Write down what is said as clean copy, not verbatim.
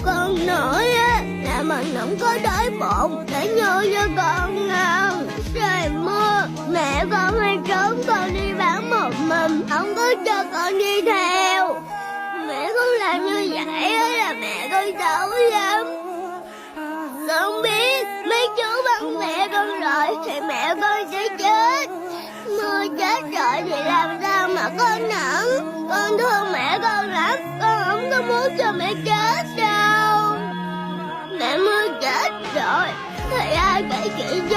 con nổi á là mình không có đói bụng để nhô cho con ăn. Trời mưa, mẹ con hay trốn con đi bán một mình, không có cho con đi theo. Mẹ con làm như vậy á là mẹ con xấu lắm. Con biết mấy chú bắn mẹ con rồi thì mẹ con sẽ chết. Mưa chết rồi thì làm sao mà con nẫn. Con thương mẹ con lắm, con không có muốn cho mẹ chết đâu. Mẹ Mưa chết rồi thì ai kể chuyện